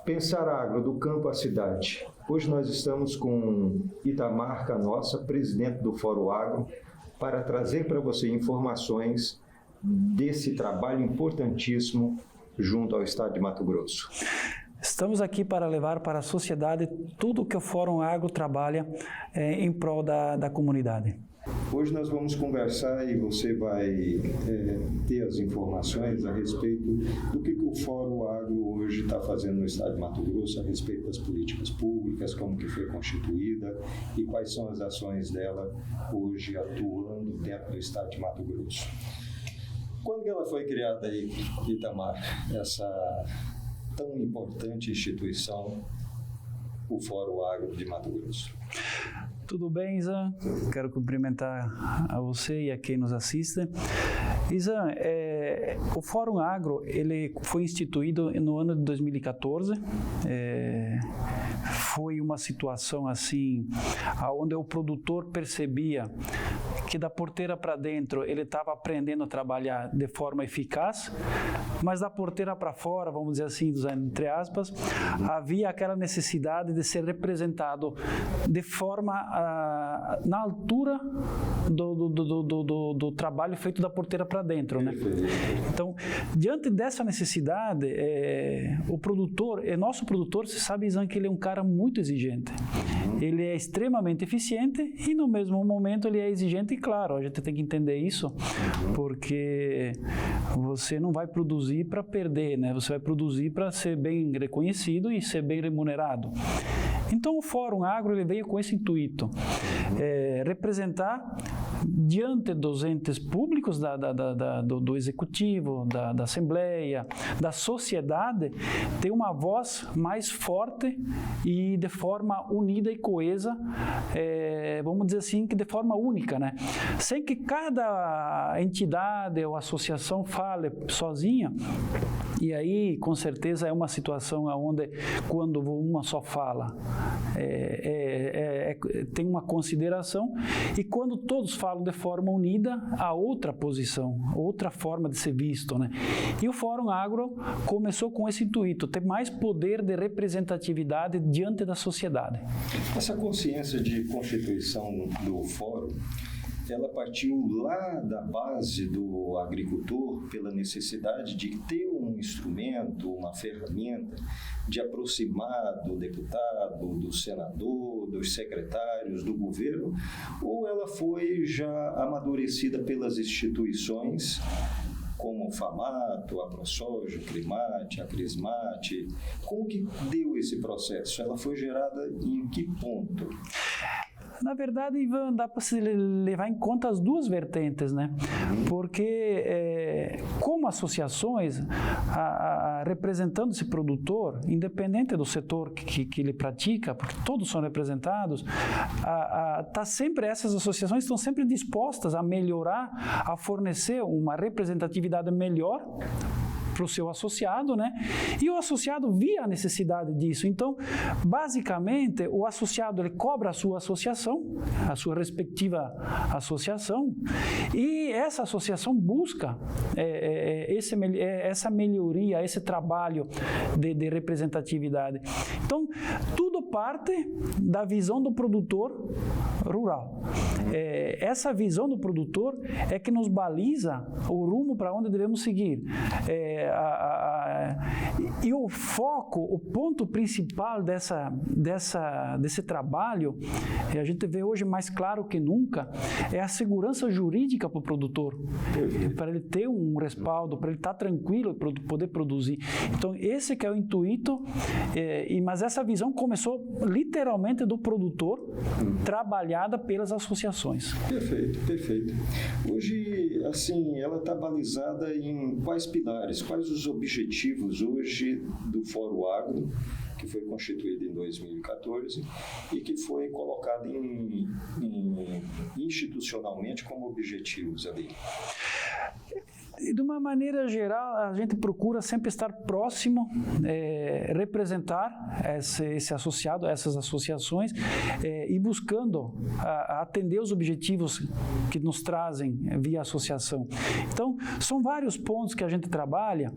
Pensar agro, do campo à cidade. Hoje nós estamos com Itamar Canossa, presidente do Fórum Agro, para trazer para você informações desse trabalho importantíssimo junto ao estado de Mato Grosso. Estamos aqui para levar para a sociedade tudo que o Fórum Agro trabalha em prol da comunidade. Hoje nós vamos conversar e você vai ter as informações a respeito do que o Fórum Agro hoje está fazendo no estado de Mato Grosso, a respeito das políticas públicas, como que foi constituída e quais são as ações dela hoje atuando dentro do estado de Mato Grosso. Quando que ela foi criada aí, Itamar, essa tão importante instituição, o Fórum Agro de Mato Grosso? Tudo bem, Izan? Quero cumprimentar a você e a quem nos assiste. Izan, o Fórum Agro ele foi instituído no ano de 2014. Foi uma situação assim, onde o produtor percebia que da porteira para dentro ele estava aprendendo a trabalhar de forma eficaz, mas da porteira para fora, vamos dizer assim, entre aspas, havia aquela necessidade de ser representado de forma na altura do trabalho feito da porteira para dentro, né? Então, diante dessa necessidade, nosso produtor, você sabe, Izan, que ele é um cara muito exigente. Ele é extremamente eficiente e no mesmo momento ele é exigente e claro, a gente tem que entender isso, porque você não vai produzir para perder, né? Você vai produzir para ser bem reconhecido e ser bem remunerado. Então o Fórum Agro ele veio com esse intuito, representar diante dos entes públicos do executivo, da assembleia, da sociedade, ter uma voz mais forte e de forma unida e coesa, vamos dizer assim, que de forma única, né? Sem que cada entidade ou associação fale sozinha. E aí, com certeza, é uma situação onde, quando uma só fala, tem uma consideração, e quando todos falam de forma unida, há outra posição, outra forma de ser visto, né? E o Fórum Agro começou com esse intuito, ter mais poder de representatividade diante da sociedade. Essa consciência de constituição do Fórum, ela partiu lá da base do agricultor pela necessidade de ter um instrumento, uma ferramenta de aproximar do deputado, do senador, dos secretários, do governo, ou ela foi já amadurecida pelas instituições como o FAMATO, a ProSoja, o Climate, a Crismate? Como que deu esse processo? Ela foi gerada em que ponto? Na verdade, Ivan, dá para se levar em conta as duas vertentes, né? Porque, como associações, representando esse produtor, independente do setor que ele pratica, porque todos são representados, essas associações estão sempre dispostas a melhorar, a fornecer uma representatividade melhor para o seu associado, né? E o associado via a necessidade disso. Então, basicamente, o associado ele cobra a sua associação, a sua respectiva associação, e essa associação busca essa melhoria, esse trabalho de representatividade. Então, tudo parte da visão do produtor rural. Essa visão do produtor é que nos baliza o rumo para onde devemos seguir. E o foco, o ponto principal desse trabalho, a gente vê hoje mais claro que nunca, é a segurança jurídica para o produtor, para ele ter um respaldo, para ele estar tranquilo e poder produzir. Então, esse que é o intuito, mas essa visão começou literalmente do produtor, trabalhada pelas associações. Perfeito, perfeito. Hoje, assim, ela está balizada em quais pilares, quais os objetivos hoje do Fórum Agro, que foi constituído em 2014 e que foi colocado institucionalmente como objetivos ali? De uma maneira geral, a gente procura sempre estar próximo, representar esse associado, essas associações e buscando atender os objetivos que nos trazem via associação. Então, são vários pontos que a gente trabalha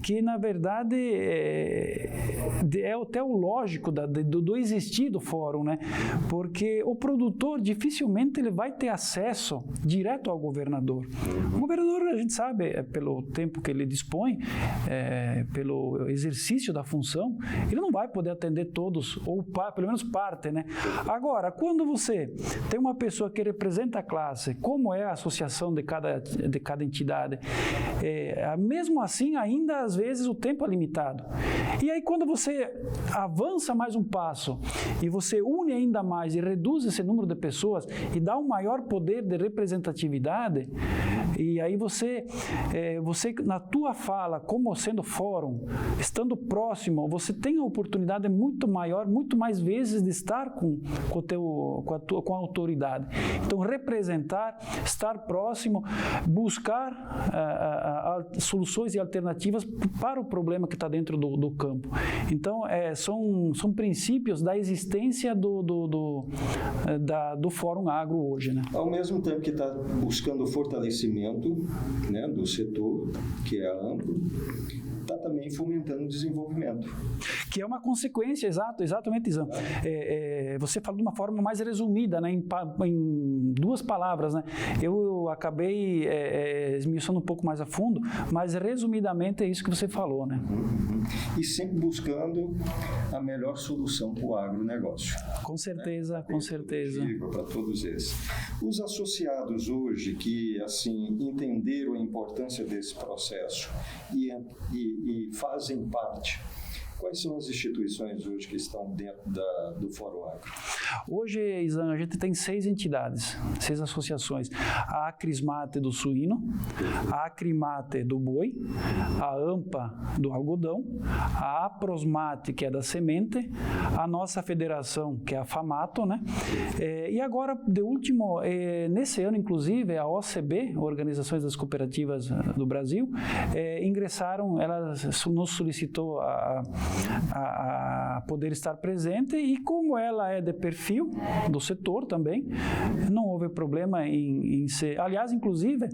que, na verdade, é até o lógico do existir do fórum, né? Porque o produtor dificilmente ele vai ter acesso direto ao governador. O governador, a gente sabe, pelo tempo que ele dispõe, pelo exercício da função, ele não vai poder atender todos, ou pelo menos parte, né? Agora, quando você tem uma pessoa que representa a classe, como é a associação de cada entidade, mesmo assim, ainda às vezes o tempo é limitado. E aí, quando você avança mais um passo e você une ainda mais e reduz esse número de pessoas e dá um maior poder de representatividade, e aí você na tua fala, como sendo fórum, estando próximo, você tem a oportunidade muito maior, muito mais vezes de estar com a autoridade. Então, representar, estar próximo, buscar soluções e alternativas para o problema que está dentro do campo. Então, são princípios da existência do Fórum Agro hoje, né? Ao mesmo tempo que está buscando o fortalecimento, né, do setor, que é amplo, está também fomentando o desenvolvimento. Que é uma consequência, exatamente, Izan. Você falou de uma forma mais resumida, né, em duas palavras, né? Eu acabei esmiuçando um pouco mais a fundo, mas resumidamente é isso que você falou, né? E sempre buscando a melhor solução para o agronegócio. Com certeza, né? Com certeza. Para todos esses. Os associados hoje que, assim, entenderam a importância desse processo e fazem parte, quais são as instituições hoje que estão dentro do Fórum Agro? Hoje, Izan, a gente tem 6 entidades, 6 associações. A Acrismate do suíno, a Acrimate do boi, a AMPA do algodão, a Aprosmate, que é da semente, a nossa federação, que é a FAMATO, né? E agora, de último, nesse ano, inclusive, a OCB, Organizações das Cooperativas do Brasil, ingressaram, ela nos solicitou a poder estar presente, e como ela é de perfil do setor também, não houve problema em ser. Aliás, inclusive,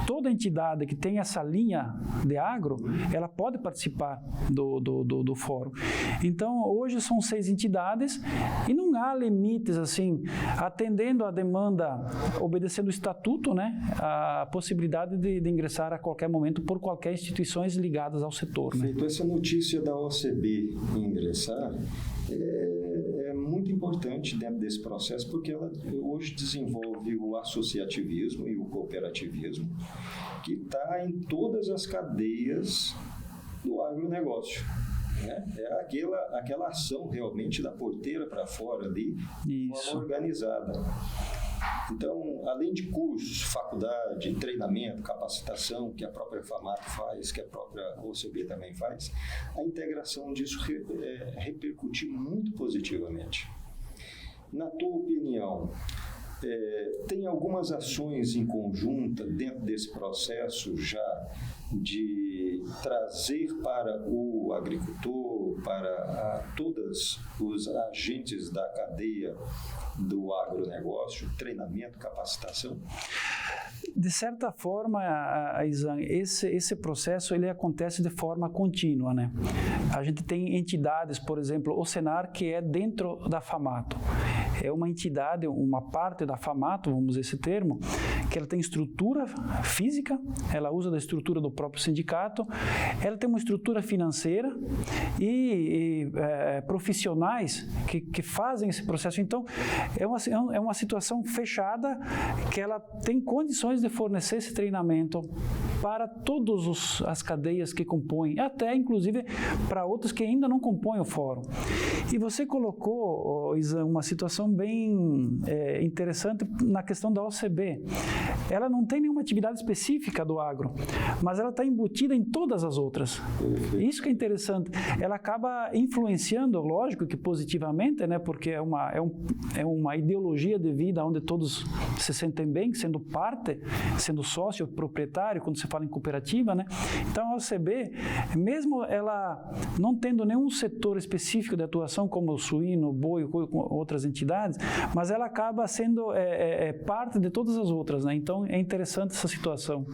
toda entidade que tem essa linha de agro, ela pode participar do fórum. Então, hoje são 6 entidades e não há limites, assim, atendendo a demanda, obedecendo o estatuto, né, a possibilidade de ingressar a qualquer momento por qualquer instituições ligadas ao setor. Né? Feito essa notícia da OCB ingressar, é muito importante dentro desse processo, porque ela hoje desenvolve o associativismo e o cooperativismo, que está em todas as cadeias do agronegócio. Né? É aquela ação realmente da porteira para fora ali, de forma organizada. Então, além de cursos, faculdade, treinamento, capacitação, que a própria FAMATO faz, que a própria OCB também faz, a integração disso repercutiu muito positivamente. Na tua opinião, tem algumas ações em conjunta dentro desse processo já de trazer para o agricultor, para todos os agentes da cadeia do agronegócio, treinamento, capacitação? De certa forma, Izan, esse processo ele acontece de forma contínua, né? A gente tem entidades, por exemplo, o Senar, que é dentro da FAMATO. É uma entidade, uma parte da FAMATO, vamos usar esse termo, que ela tem estrutura física, ela usa da estrutura do próprio sindicato, ela tem uma estrutura financeira e profissionais que fazem esse processo. Então, é uma situação fechada que ela tem condições de fornecer esse treinamento para todas as cadeias que compõem, até inclusive para outras que ainda não compõem o fórum. E você colocou, Isa, uma situação bem interessante na questão da OCB. Ela não tem nenhuma atividade específica do agro, mas ela está embutida em todas as outras. Isso que é interessante. Ela acaba influenciando, lógico que positivamente, né, porque é uma ideologia de vida onde todos se sentem bem, sendo parte, sendo sócio, proprietário, quando se fala em cooperativa, né? Então a OCB, mesmo ela não tendo nenhum setor específico de atuação como o suíno, o boi, outras entidades, mas ela acaba sendo parte de todas as outras, né? Então é interessante essa situação.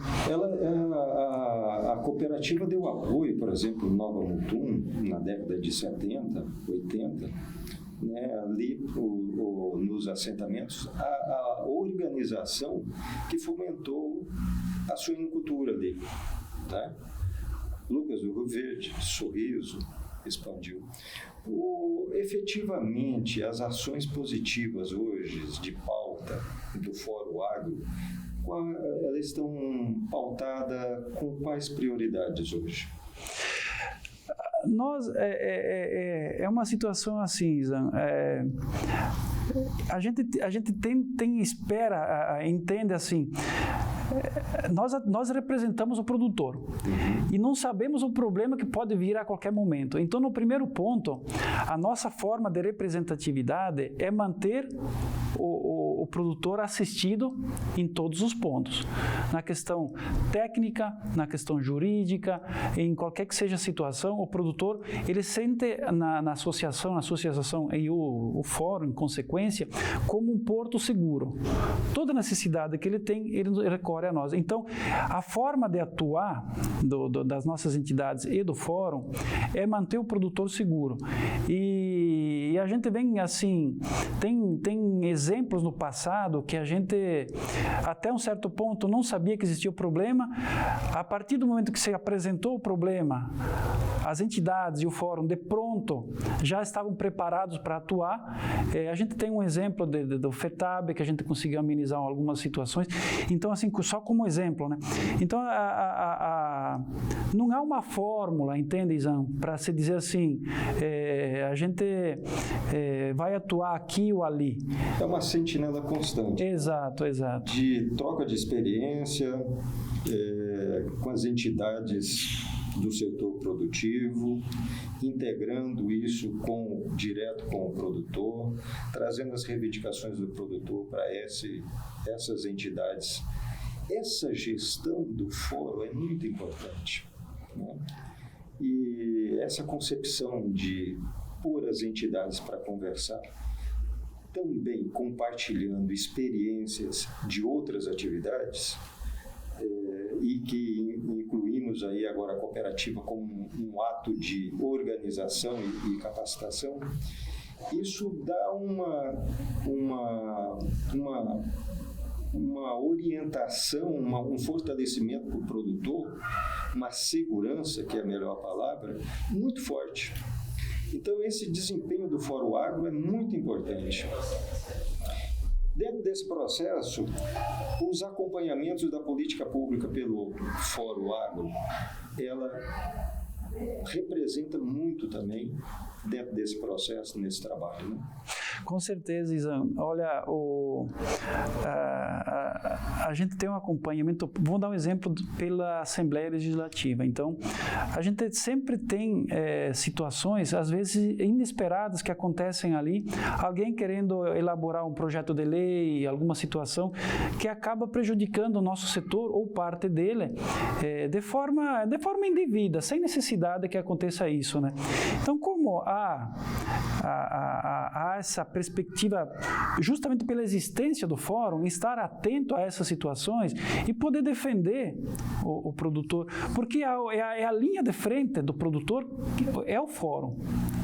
A cooperativa deu apoio, por exemplo, Nova Mutum, na década de 70, 80, né, ali nos assentamentos, a organização que fomentou a suinocultura ali, né? Lucas do Rio Verde, Sorriso, expandiu. Efetivamente, as ações positivas hoje de pauta do Fórum Agro, elas estão pautadas com quais prioridades hoje? É uma situação assim, Izan, a gente espera, entende assim, nós representamos o produtor e não sabemos o problema que pode vir a qualquer momento. Então, no primeiro ponto, a nossa forma de representatividade é manter o produtor assistido em todos os pontos, na questão técnica, na questão jurídica, em qualquer que seja a situação, o produtor, ele sente na associação e o fórum, em consequência, como um porto seguro. Toda necessidade que ele tem, ele recorre a nós. Então, a forma de atuar das nossas entidades e do fórum é manter o produtor seguro. E a gente vem assim, tem exemplos no passado que a gente, até um certo ponto, não sabia que existia o problema. A partir do momento que se apresentou o problema, as entidades e o fórum, de pronto, já estavam preparados para atuar. A gente tem um exemplo do FETAB, que a gente conseguiu amenizar algumas situações. Então, assim, só como exemplo, né? Então, não há uma fórmula, entende, Izan, para se dizer assim, a gente vai atuar aqui ou ali. É uma sentinela constante. Exato. De troca de experiência com as entidades do setor produtivo, integrando isso direto com o produtor, trazendo as reivindicações do produtor para essas entidades. Essa gestão do fórum é muito importante, né? E essa concepção de pôr as entidades para conversar, também compartilhando experiências de outras atividades, e que incluímos aí agora a cooperativa como um ato de organização e capacitação, isso dá uma orientação, um fortalecimento para o produtor, uma segurança, que é a melhor palavra, muito forte. Então, esse desempenho do Fórum Agro é muito importante. Dentro desse processo, os acompanhamentos da política pública pelo Fórum Agro, ela representa muito também dentro desse processo, nesse trabalho, né? Com certeza, Izan. Olha, a gente tem um acompanhamento, vou dar um exemplo pela Assembleia Legislativa. Então, a gente sempre tem situações, às vezes inesperadas, que acontecem ali, alguém querendo elaborar um projeto de lei, alguma situação que acaba prejudicando o nosso setor ou parte dele de forma indevida, sem necessidade que aconteça isso, né? Então, como há essa perspectiva, justamente pela existência do fórum, estar atento a essas situações e poder defender o produtor, porque é a linha de frente do produtor, é o fórum,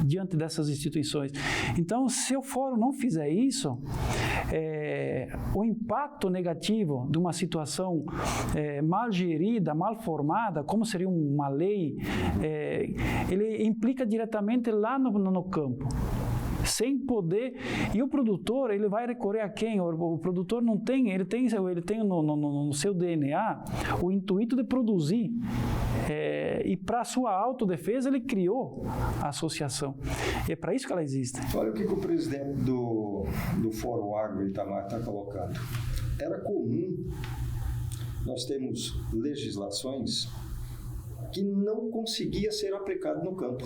diante dessas instituições. Então, se o fórum não fizer isso, o impacto negativo de uma situação mal gerida, mal formada, como seria uma lei, ele implica diretamente lá no campo. sem poder. E o produtor, ele vai recorrer a quem? O produtor não tem, ele tem no seu DNA o intuito de produzir. E para sua autodefesa, ele criou a associação. E é para isso que ela existe. Olha o que o presidente do Fórum Agro, Itamar, está colocando. Era comum, nós temos legislações que não conseguia ser aplicado no campo.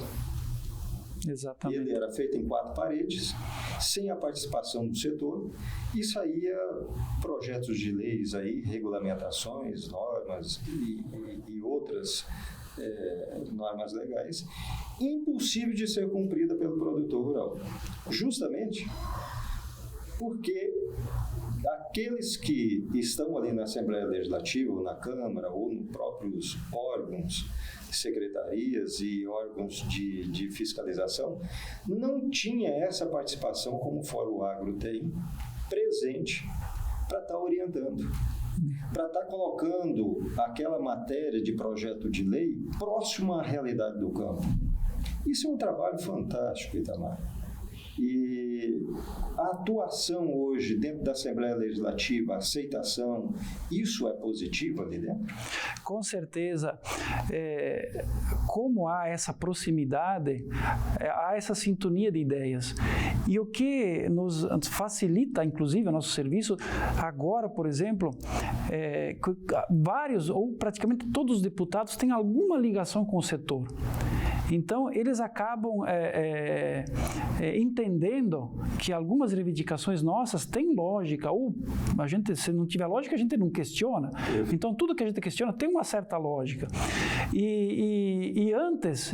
Exatamente. Ele era feito em 4 paredes, sem a participação do setor, e saía projetos de leis aí, regulamentações, normas e outras normas legais, impossível de ser cumprida pelo produtor rural. Justamente porque aqueles que estão ali na Assembleia Legislativa, ou na Câmara, ou nos próprios órgãos, secretarias e órgãos de fiscalização, não tinha essa participação como o Fórum Agro tem, presente, para estar orientando, para estar colocando aquela matéria de projeto de lei próximo à realidade do campo. Isso é um trabalho fantástico, Itamar. E a atuação hoje dentro da Assembleia Legislativa, a aceitação, isso é positivo ali dentro? Com certeza. Como há essa proximidade, há essa sintonia de ideias. E o que nos facilita, inclusive, o nosso serviço, agora, por exemplo, vários ou praticamente todos os deputados têm alguma ligação com o setor. Então, eles acabam entendendo que algumas reivindicações nossas têm lógica, ou a gente, se não tiver lógica, a gente não questiona. Então, tudo que a gente questiona tem uma certa lógica. E antes,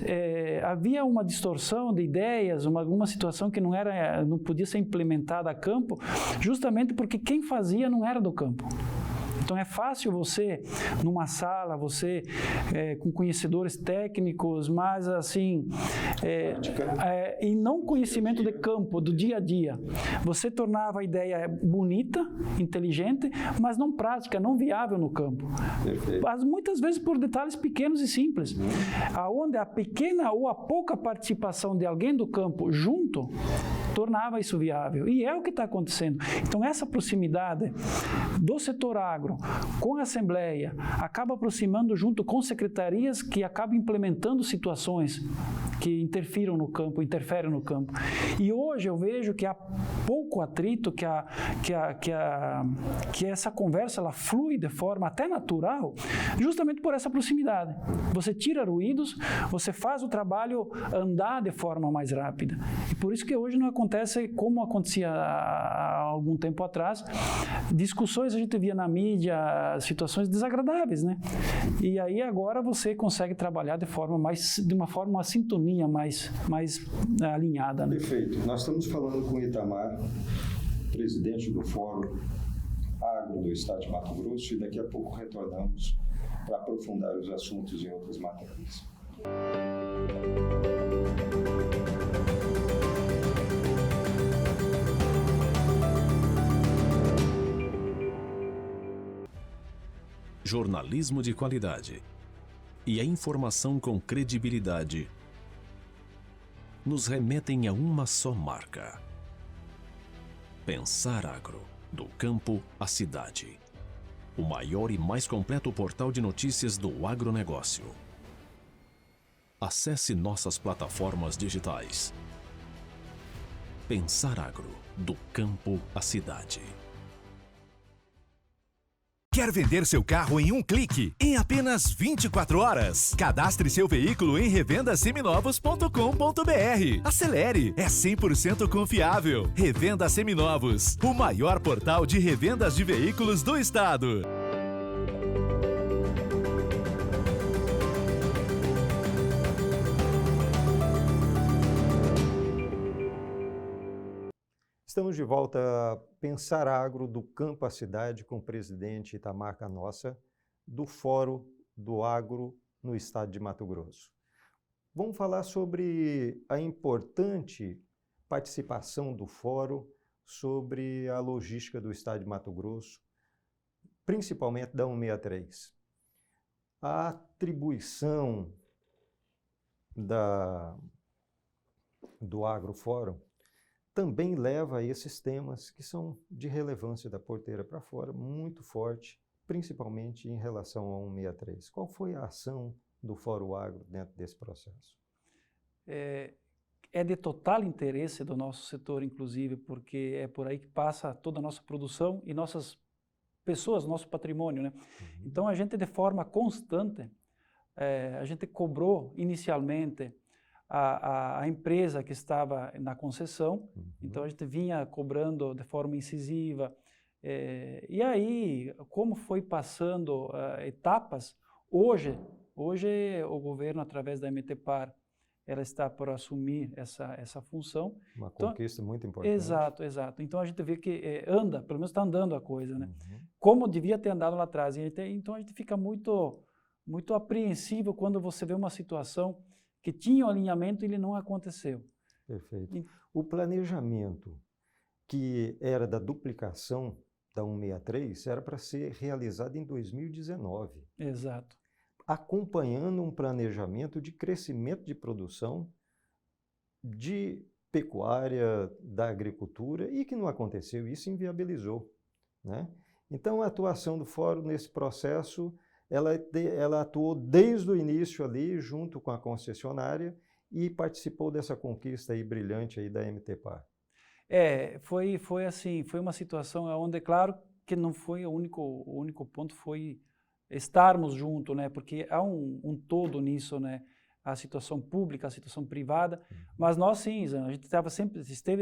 havia uma distorção de ideias, alguma situação que não podia ser implementada a campo, justamente porque quem fazia não era do campo. Então, é fácil você, numa sala, com conhecedores técnicos, mas assim, e não conhecimento de campo, do dia a dia. Você tornava a ideia bonita, inteligente, mas não prática, não viável no campo. Mas muitas vezes por detalhes pequenos e simples. Aonde a pequena ou a pouca participação de alguém do campo junto, tornava isso viável. E é o que está acontecendo. Então, essa proximidade do setor agro com a Assembleia acaba aproximando junto com secretarias que acabam implementando situações que interferem no campo. E hoje eu vejo que há pouco atrito, que essa conversa ela flui de forma até natural, justamente por essa proximidade. Você tira ruídos, você faz o trabalho andar de forma mais rápida. E por isso que hoje não acontece como acontecia há algum tempo atrás. Discussões a gente via na mídia, situações desagradáveis, né? E aí agora você consegue trabalhar de uma sintonia mais alinhada, né? Perfeito. Nós estamos falando com o Itamar, presidente do Fórum Agro do Estado de Mato Grosso, e daqui a pouco retornamos para aprofundar os assuntos em outras matérias. Jornalismo de qualidade e a informação com credibilidade nos remetem a uma só marca: Pensar Agro, do campo à cidade. O maior e mais completo portal de notícias do agronegócio. Acesse nossas plataformas digitais. Pensar Agro, do campo à cidade. Quer vender seu carro em um clique, em apenas 24 horas? Cadastre seu veículo em revendaseminovos.com.br. Acelere, é 100% confiável. Revenda Seminovos, o maior portal de revendas de veículos do estado. Estamos de volta a Pensar Agro, do campo à cidade, com o presidente Itamar Canossa, do Fórum do Agro no estado de Mato Grosso. Vamos falar sobre a importante participação do Fórum sobre a logística do estado de Mato Grosso, principalmente da 163. A atribuição do Agrofórum também leva a esses temas que são de relevância da porteira para fora, muito forte, principalmente em relação ao 163. Qual foi a ação do Fórum Agro dentro desse processo? É de total interesse do nosso setor, inclusive, porque é por aí que passa toda a nossa produção e nossas pessoas, nosso patrimônio, né? Então, a gente, de forma constante, a gente cobrou inicialmente a empresa que estava na concessão, então a gente vinha cobrando de forma incisiva, e aí, como foi passando etapas, hoje o governo, através da MTPAR, ela está por assumir essa função. Uma conquista muito importante. Exato. Então a gente vê que anda, pelo menos está andando a coisa, né? Como devia ter andado lá atrás. Então a gente fica muito apreensivo quando você vê uma situação que tinha um alinhamento e ele não aconteceu. Perfeito. O planejamento que era da duplicação da 163 era para ser realizado em 2019. Exato. Acompanhando um planejamento de crescimento de produção de pecuária, da agricultura, e que não aconteceu, isso inviabilizou, né? Então, a atuação do Fórum nesse processo, ela atuou desde o início ali, junto com a concessionária, e participou dessa conquista aí brilhante aí da MTPAR. Foi assim, foi uma situação onde, claro, que não foi o único ponto, foi estarmos juntos, né? Porque há um todo nisso, né? A situação pública, a situação privada, mas nós sim, a gente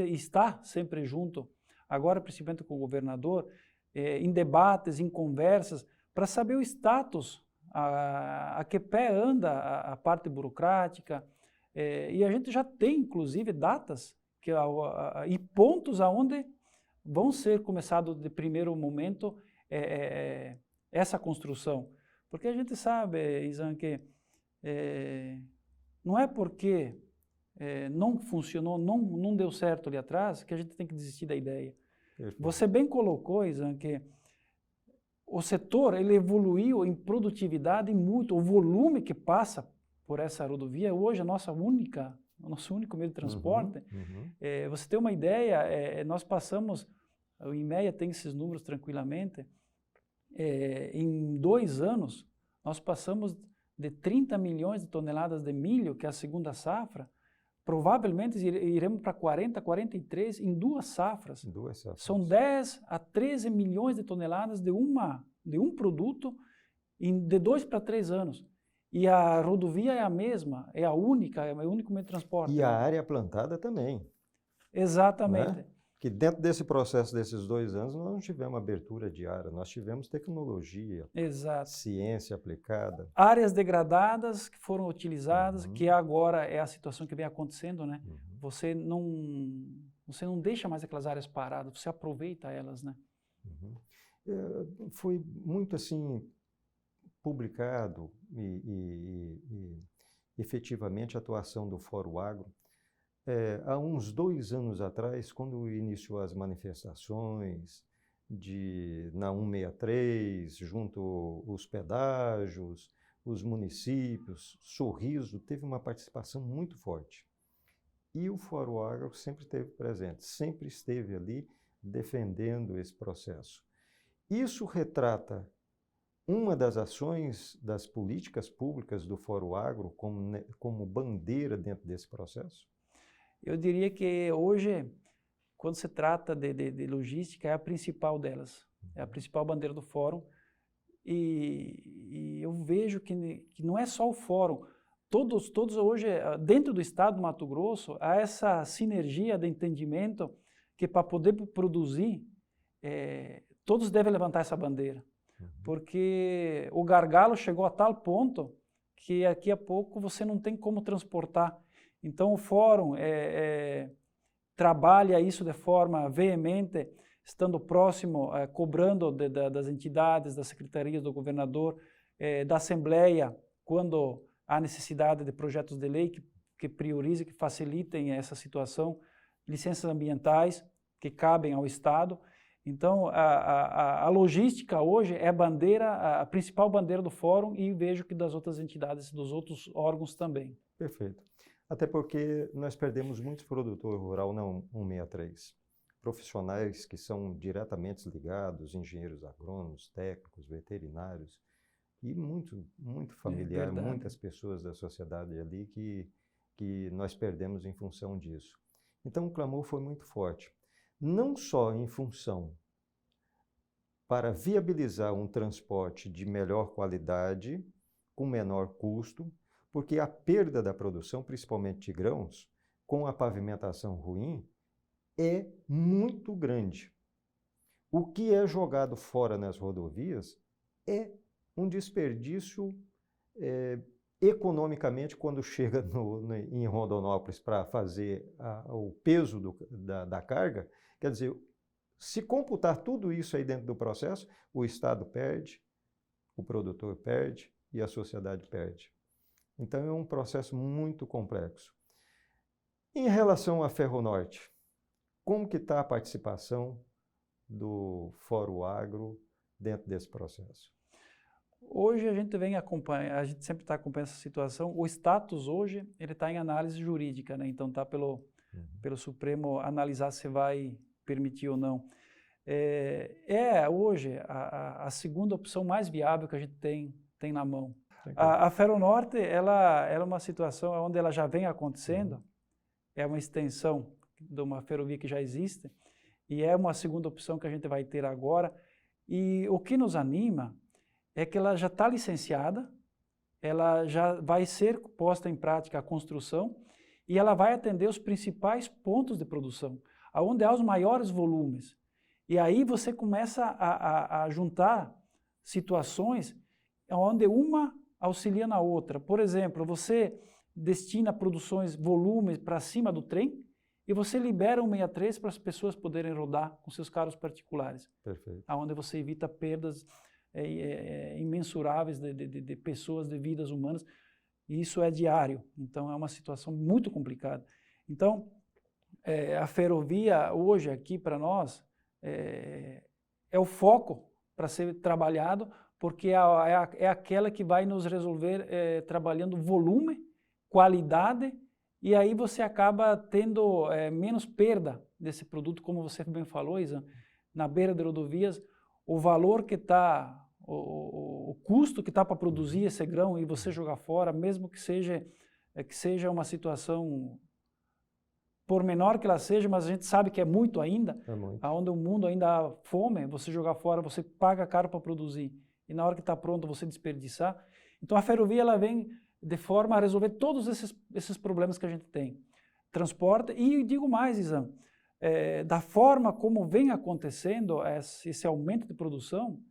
está sempre junto, agora principalmente com o governador, em debates, em conversas, para saber o status, a que pé anda a parte burocrática, e a gente já tem, inclusive, datas e pontos aonde vão ser começados de primeiro momento essa construção. Porque a gente sabe, Izan, que não é porque não funcionou, não deu certo ali atrás, que a gente tem que desistir da ideia. Perfeito. Você bem colocou, Izan, que o setor ele evoluiu em produtividade muito, o volume que passa por essa rodovia hoje é o nosso único meio de transporte. Você tem uma ideia, nós passamos, o IMEA tem esses números tranquilamente, em 2 anos, nós passamos de 30 milhões de toneladas de milho, que é a segunda safra, provavelmente iremos para 40, 43 em 2 safras. São 10 a 13 milhões de toneladas de um produto de 2 para 3 anos. E a rodovia é a mesma, é a única, é o único meio de transporte. E a área plantada também. Exatamente. Né? Que dentro desse processo desses 2 anos, nós não tivemos abertura de área, nós tivemos tecnologia, Exato. Ciência aplicada. Áreas degradadas que foram utilizadas, que agora é a situação que vem acontecendo, né? Você não deixa mais aquelas áreas paradas, você aproveita elas, né? Foi muito assim publicado e efetivamente a atuação do Fórum Agro. Há uns 2 anos atrás, quando iniciou as manifestações na 163, junto os pedágios, os municípios, Sorriso, teve uma participação muito forte. E o Fórum Agro sempre esteve presente, sempre esteve ali defendendo esse processo. Isso retrata uma das ações das políticas públicas do Fórum Agro como bandeira dentro desse processo? Eu diria que hoje, quando se trata de logística, é a principal delas, é a principal bandeira do Fórum, e eu vejo que não é só o Fórum, todos hoje, dentro do estado do Mato Grosso, há essa sinergia de entendimento que para poder produzir, todos devem levantar essa bandeira, porque o gargalo chegou a tal ponto que daqui a pouco você não tem como transportar. Então, o Fórum trabalha isso de forma veemente, estando próximo, cobrando das entidades, das secretarias do governador, da Assembleia, quando há necessidade de projetos de lei que priorizem, que facilitem essa situação, licenças ambientais que cabem ao Estado. Então, a logística hoje é a principal bandeira do Fórum, e vejo que das outras entidades, dos outros órgãos também. Perfeito. Até porque nós perdemos muitos produtores rurais na 163. Profissionais que são diretamente ligados, engenheiros agrônomos, técnicos, veterinários, e muito familiar, verdade. muitas pessoas da sociedade ali que nós perdemos em função disso. Então o clamor foi muito forte. Não só em função para viabilizar um transporte de melhor qualidade, com menor custo, porque a perda da produção, principalmente de grãos, com a pavimentação ruim, é muito grande. O que é jogado fora nas rodovias é um desperdício economicamente quando chega em Rondonópolis para fazer o peso da carga. Quer dizer, se computar tudo isso aí dentro do processo, o Estado perde, o produtor perde e a sociedade perde. Então é um processo muito complexo. Em relação à Ferronorte, como que está a participação do Fórum Agro dentro desse processo? Hoje a gente vem acompanhando, a gente sempre está acompanhando essa situação. O status hoje, ele está em análise jurídica, né? Então está pelo Supremo analisar se vai permitir ou não. Hoje a segunda opção mais viável que a gente tem na mão. A Ferronorte, ela é uma situação onde ela já vem acontecendo, é uma extensão de uma ferrovia que já existe, e é uma segunda opção que a gente vai ter agora. E o que nos anima é que ela já está licenciada, ela já vai ser posta em prática a construção, e ela vai atender os principais pontos de produção, onde há os maiores volumes. E aí você começa a juntar situações onde uma auxilia na outra. Por exemplo, você destina produções, volumes para cima do trem, e você libera o 63 para as pessoas poderem rodar com seus carros particulares. Perfeito. Onde você evita perdas imensuráveis de pessoas, de vidas humanas, e isso é diário. Então é uma situação muito complicada. Então a ferrovia hoje aqui para nós é o foco para ser trabalhado, porque é aquela que vai nos resolver trabalhando volume, qualidade, e aí você acaba tendo menos perda desse produto, como você bem falou, Izan, na beira de rodovias, o valor que está, o custo que está para produzir esse grão e você jogar fora, mesmo que seja uma situação, por menor que ela seja, mas a gente sabe que é muito ainda, onde o mundo ainda há fome, você jogar fora, você paga caro para produzir, e na hora que está pronto você desperdiçar. Então a ferrovia ela vem de forma a resolver todos esses problemas que a gente tem. Transporte, e digo mais, Izan, da forma como vem acontecendo esse aumento de produção,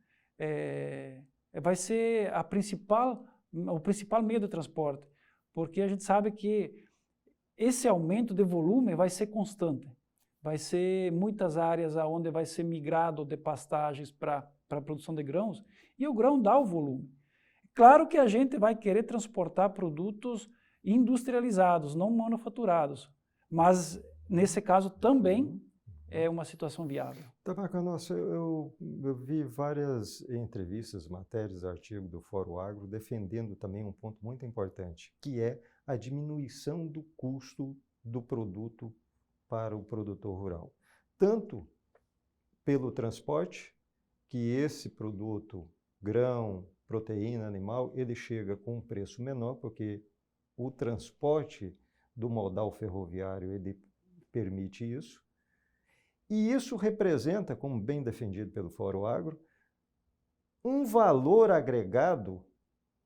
vai ser o principal meio de transporte, porque a gente sabe que esse aumento de volume vai ser constante. Vai ser muitas áreas onde vai ser migrado de pastagens para a produção de grãos, e o grão dá o volume. Claro que a gente vai querer transportar produtos industrializados, não manufaturados, mas nesse caso também é uma situação viável. Tabaca, nossa, eu vi várias entrevistas, matérias, artigos do Fórum Agro defendendo também um ponto muito importante, que é a diminuição do custo do produto para o produtor rural. Tanto pelo transporte, que esse produto, grão, proteína animal, ele chega com um preço menor, porque o transporte do modal ferroviário, ele permite isso. E isso representa, como bem defendido pelo Fórum Agro, um valor agregado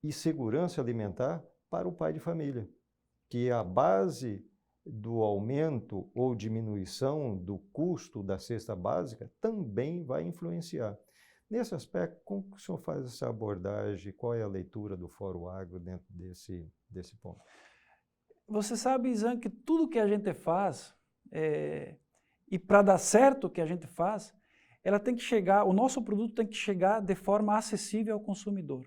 e segurança alimentar para o pai de família, que é a base do aumento ou diminuição do custo da cesta básica também vai influenciar. Nesse aspecto, como que o senhor faz essa abordagem? Qual é a leitura do Fórum Agro dentro desse ponto? Você sabe, Izan, que tudo que a gente faz, e para dar certo o que a gente faz, ela tem que chegar, o nosso produto tem que chegar de forma acessível ao consumidor.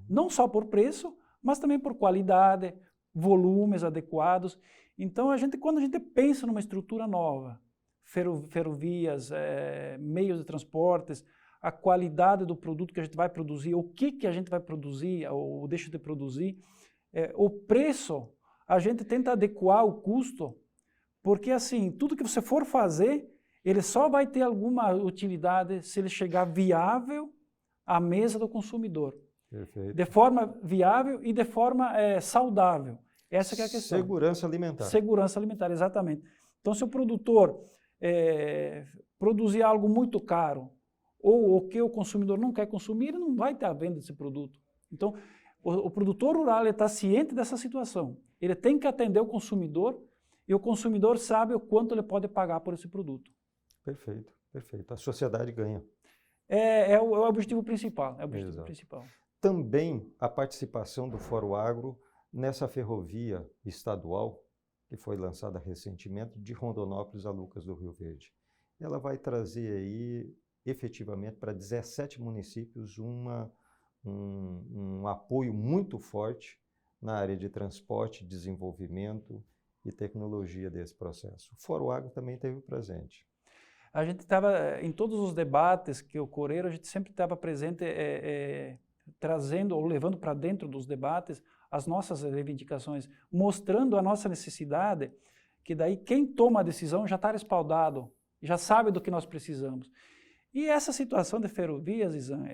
Não só por preço, mas também por qualidade, volumes adequados. Então, quando a gente pensa numa estrutura nova, ferrovias, meios de transportes, a qualidade do produto que a gente vai produzir, o que a gente vai produzir ou deixa de produzir, o preço a gente tenta adequar o custo, porque assim, tudo que você for fazer, ele só vai ter alguma utilidade se ele chegar viável à mesa do consumidor. Perfeito. De forma viável e de forma saudável. Essa que é a questão. Segurança alimentar. Segurança alimentar, exatamente. Então, se o produtor produzir algo muito caro, ou o que o consumidor não quer consumir, ele não vai ter a venda desse produto. Então, o produtor rural está ciente dessa situação. Ele tem que atender o consumidor e o consumidor sabe o quanto ele pode pagar por esse produto. Perfeito, perfeito. A sociedade ganha. É o objetivo principal. É o objetivo Exato. principal. Também a participação do Fórum Agro nessa ferrovia estadual, que foi lançada recentemente, de Rondonópolis a Lucas do Rio Verde. Ela vai trazer aí, efetivamente, para 17 municípios um apoio muito forte na área de transporte, desenvolvimento e tecnologia desse processo. O Fórum Agro também teve presente. A gente estava, em todos os debates que ocorreram, a gente sempre estava presente, trazendo ou levando para dentro dos debates as nossas reivindicações, mostrando a nossa necessidade, que daí quem toma a decisão já está respaldado, já sabe do que nós precisamos. E essa situação de ferrovias, Izan,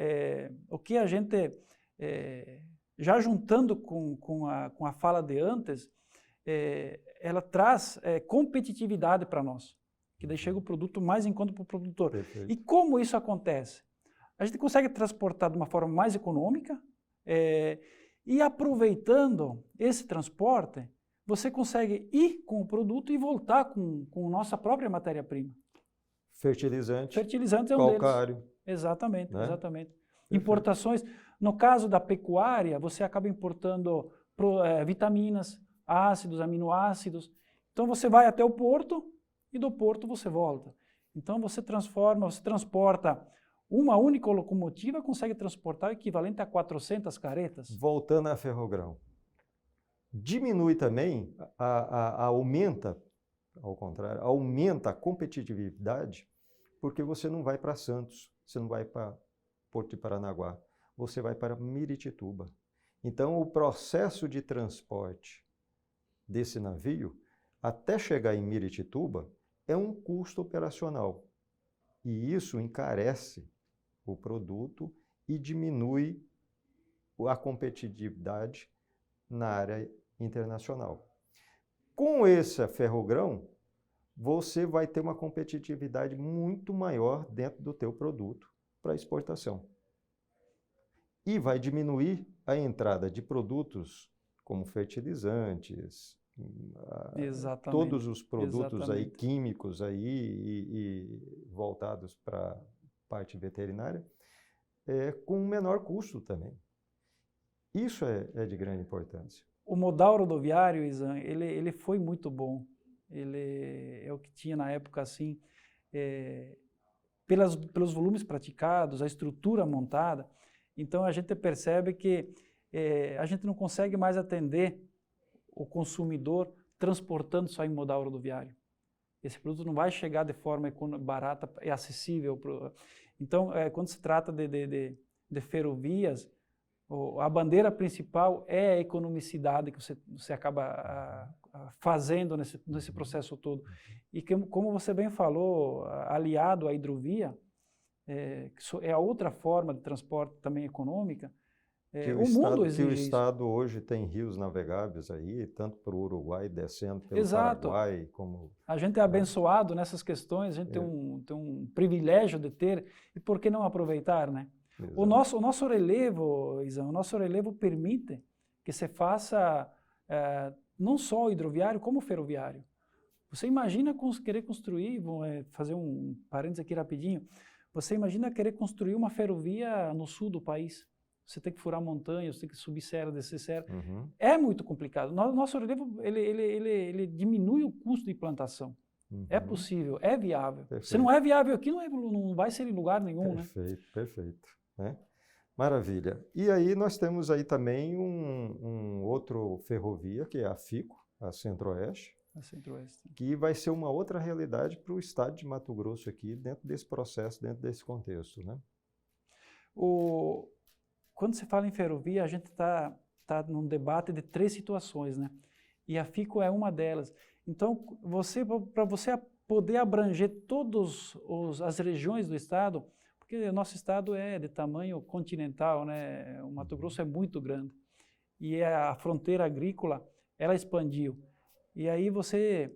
o que a gente, já juntando com a fala de antes, ela traz competitividade para nós, que daí chega o produto mais em conta para o produtor. Perfeito. E como isso acontece? A gente consegue transportar de uma forma mais econômica e aproveitando esse transporte, você consegue ir com o produto e voltar com nossa própria matéria-prima. Fertilizante, Fertilizantes é um calcário. deles. Exatamente, Né? exatamente. Perfeito. Importações, no caso da pecuária, você acaba importando vitaminas, ácidos, aminoácidos. Então você vai até o porto e do porto você volta. Então você transporta uma única locomotiva, consegue transportar o equivalente a 400 caretas. Voltando a Ferrogrão. Diminui também, aumenta, ao contrário, aumenta a competitividade, porque você não vai para Santos, você não vai para Porto de Paranaguá, você vai para Miritituba. Então, o processo de transporte desse navio, até chegar em Miritituba, é um custo operacional. E isso encarece o produto e diminui a competitividade na área internacional. Com esse ferrogrão, você vai ter uma competitividade muito maior dentro do teu produto para exportação. E vai diminuir a entrada de produtos como fertilizantes, todos os produtos aí químicos aí e voltados para a parte veterinária, com um menor custo também. Isso é de grande importância. O modal rodoviário, Izan, ele foi muito bom. Ele é o que tinha na época, assim, pelos volumes praticados, a estrutura montada. Então, a gente percebe que a gente não consegue mais atender o consumidor transportando só em modal rodoviário. Esse produto não vai chegar de forma barata e acessível. Então, quando se trata de ferrovias, a bandeira principal é a economicidade que você acaba fazendo nesse processo todo. E como você bem falou, aliado à hidrovia, que é a outra forma de transporte também econômica, o mundo exige que o Estado hoje tem rios navegáveis aí, tanto para o Uruguai, descendo pelo Exato. Paraguai, como... A gente é abençoado nessas questões, a gente tem um privilégio de ter, e por que não aproveitar, né? O nosso relevo, Izan, o nosso relevo permite que se faça não só o hidroviário, como o ferroviário. Você imagina querer construir, vou fazer um parênteses aqui rapidinho, você imagina querer construir uma ferrovia no sul do país. Você tem que furar montanhas, você tem que subir serra, descer serra. Uhum. É muito complicado. Nosso relevo, ele diminui o custo de implantação. Uhum. É possível, é viável. Perfeito. Se não é viável aqui, não vai ser em lugar nenhum, Perfeito, perfeito. Né? Maravilha. E aí nós temos aí também um outro ferrovia, que é a FICO, a Centro-Oeste, que vai ser uma outra realidade para o estado de Mato Grosso aqui, dentro desse processo, dentro desse contexto, né? Quando se fala em ferrovia, a gente está num debate de 3 situações, né? e a FICO é uma delas. Então, para você poder abranger todas as regiões do estado, porque o nosso estado é de tamanho continental, né? O Mato Grosso é muito grande, e a fronteira agrícola, ela expandiu. E aí você,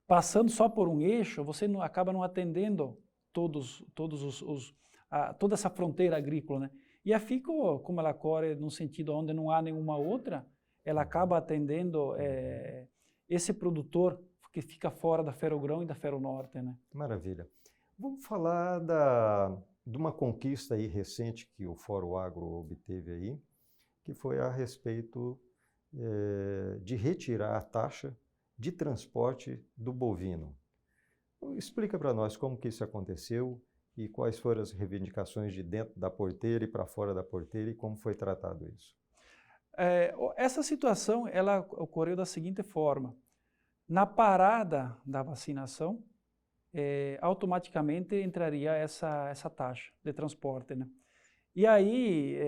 passando só por um eixo, você acaba não atendendo toda essa fronteira agrícola, né? E a FICO, como ela corre num sentido onde não há nenhuma outra, ela acaba atendendo esse produtor que fica fora da Ferrogrão e da Ferronorte, né? Maravilha. Vamos falar de uma conquista aí recente que o Fórum Agro obteve aí, que foi a respeito de retirar a taxa de transporte do bovino. Explica para nós como que isso aconteceu e quais foram as reivindicações de dentro da porteira e para fora da porteira e como foi tratado isso. Essa situação ela ocorreu da seguinte forma: na parada da vacinação, automaticamente entraria essa taxa de transporte, né? E aí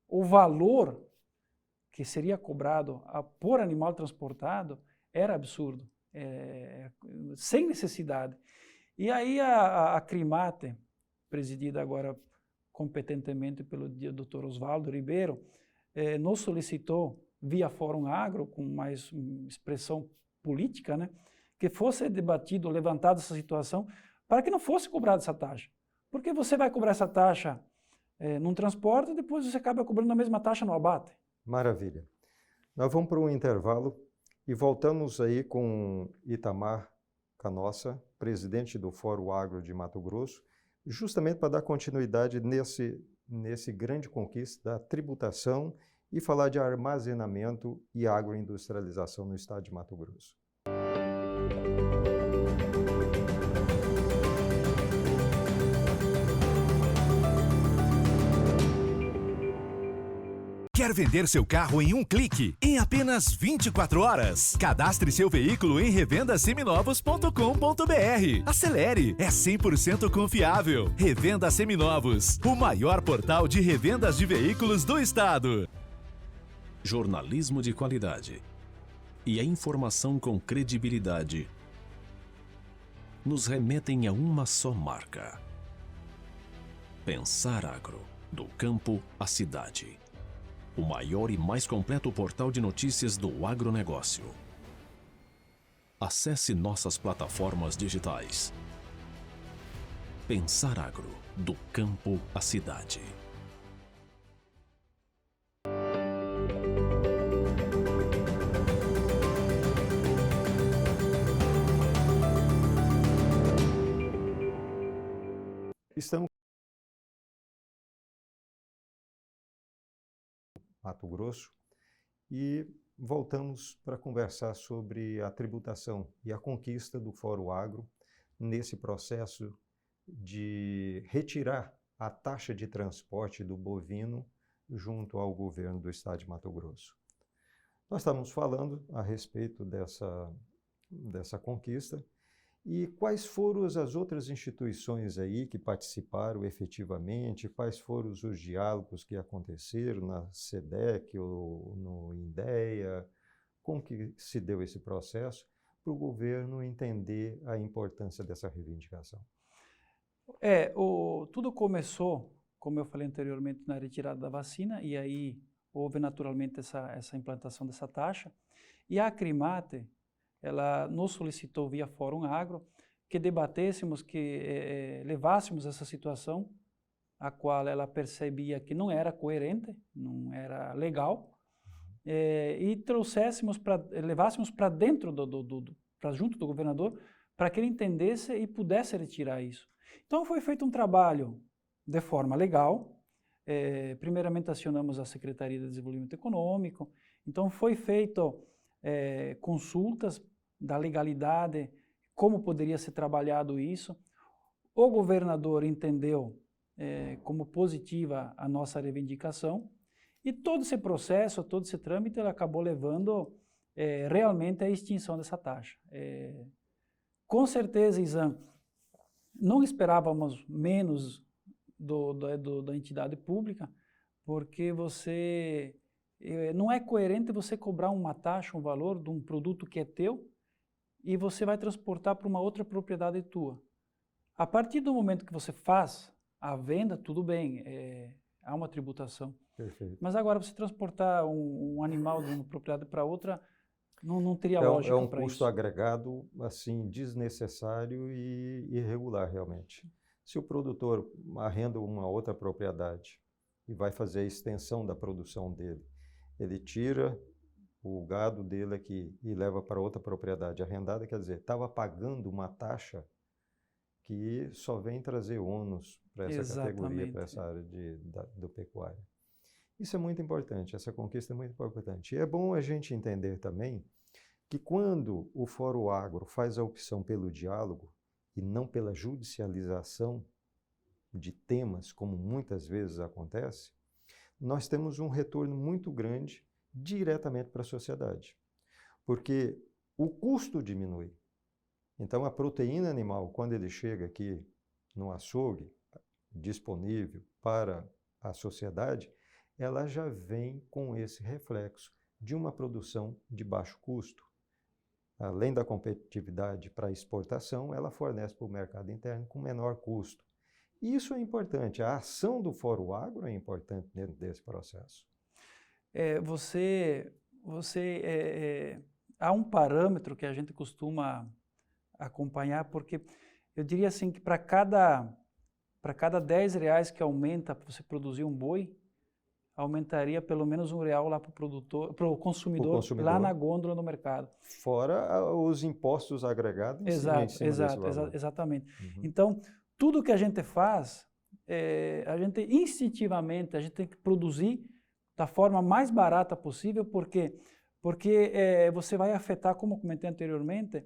o valor que seria cobrado por animal transportado era absurdo, sem necessidade. E aí a Acrimate, presidida agora competentemente pelo Dr. Oswaldo Ribeiro, nos solicitou, via Fórum Agro, com mais expressão política, né, que fosse debatido, levantada essa situação, para que não fosse cobrada essa taxa. Porque você vai cobrar essa taxa num transporte e depois você acaba cobrando a mesma taxa no abate. Maravilha. Nós vamos para um intervalo e voltamos aí com Itamar Canossa, presidente do Fórum Agro de Mato Grosso, justamente para dar continuidade nesse grande conquista da tributação e falar de armazenamento e agroindustrialização no estado de Mato Grosso. Quer vender seu carro em um clique, em apenas 24 horas? Cadastre seu veículo em revendaseminovos.com.br. Acelere, é 100% confiável. Revenda Seminovos, o maior portal de revendas de veículos do estado. Jornalismo de qualidade e a informação com credibilidade nos remetem a uma só marca. Pensar Agro, do campo à cidade. O maior e mais completo portal de notícias do agronegócio. Acesse nossas plataformas digitais. Pensar Agro, do campo à cidade. Estamos Mato Grosso e voltamos para conversar sobre a tributação e a conquista do Fórum Agro nesse processo de retirar a taxa de transporte do bovino junto ao governo do estado de Mato Grosso. Nós estamos falando a respeito dessa conquista e quais foram as outras instituições aí que participaram efetivamente, quais foram os diálogos que aconteceram na SEDEC ou no INDEA, como que se deu esse processo para o governo entender a importância dessa reivindicação? Tudo começou, como eu falei anteriormente, na retirada da vacina, e aí houve naturalmente essa implantação dessa taxa, e a Acrimate, ela nos solicitou via Fórum Agro que debatêssemos, que levássemos essa situação, a qual ela percebia que não era coerente, não era legal, e levássemos para dentro para junto do governador, para que ele entendesse e pudesse retirar isso. Então foi feito um trabalho de forma legal. Primeiramente acionamos a Secretaria de Desenvolvimento Econômico, então foi feito consultas da legalidade, como poderia ser trabalhado isso. O governador entendeu como positiva a nossa reivindicação e todo esse processo, todo esse trâmite, ele acabou levando realmente à extinção dessa taxa. Com certeza, Izan, não esperávamos menos da entidade pública, porque você não é coerente você cobrar uma taxa, um valor de um produto que é teu e você vai transportar para uma outra propriedade tua. A partir do momento que você faz a venda, tudo bem, há uma tributação. Perfeito. Mas agora você transportar um animal de uma propriedade para outra, não teria lógica para isso. É um custo agregado, assim, desnecessário e irregular, realmente. Se o produtor arrenda uma outra propriedade e vai fazer a extensão da produção dele, ele tira o gado dele aqui e leva para outra propriedade arrendada, quer dizer, estava pagando uma taxa que só vem trazer ônus para essa categoria, para essa área do pecuário. Isso é muito importante, essa conquista é muito importante. E é bom a gente entender também que quando o Fórum Agro faz a opção pelo diálogo e não pela judicialização de temas, como muitas vezes acontece, nós temos um retorno muito grande diretamente para a sociedade, porque o custo diminui. Então, a proteína animal, quando ele chega aqui no açougue, disponível para a sociedade, ela já vem com esse reflexo de uma produção de baixo custo. Além da competitividade para exportação, ela fornece para o mercado interno com menor custo. E isso é importante. A ação do Fórum Agro é importante dentro desse processo. Há um parâmetro que a gente costuma acompanhar, porque eu diria assim que para cada R$10 que aumenta para você produzir um boi, aumentaria pelo menos R$1 lá para o consumidor, lá na gôndola no mercado. Fora os impostos agregados em cima desse valor. Exatamente. Então, tudo que a gente faz, a gente instintivamente, a gente tem que produzir da forma mais barata possível, porque você vai afetar, como eu comentei anteriormente,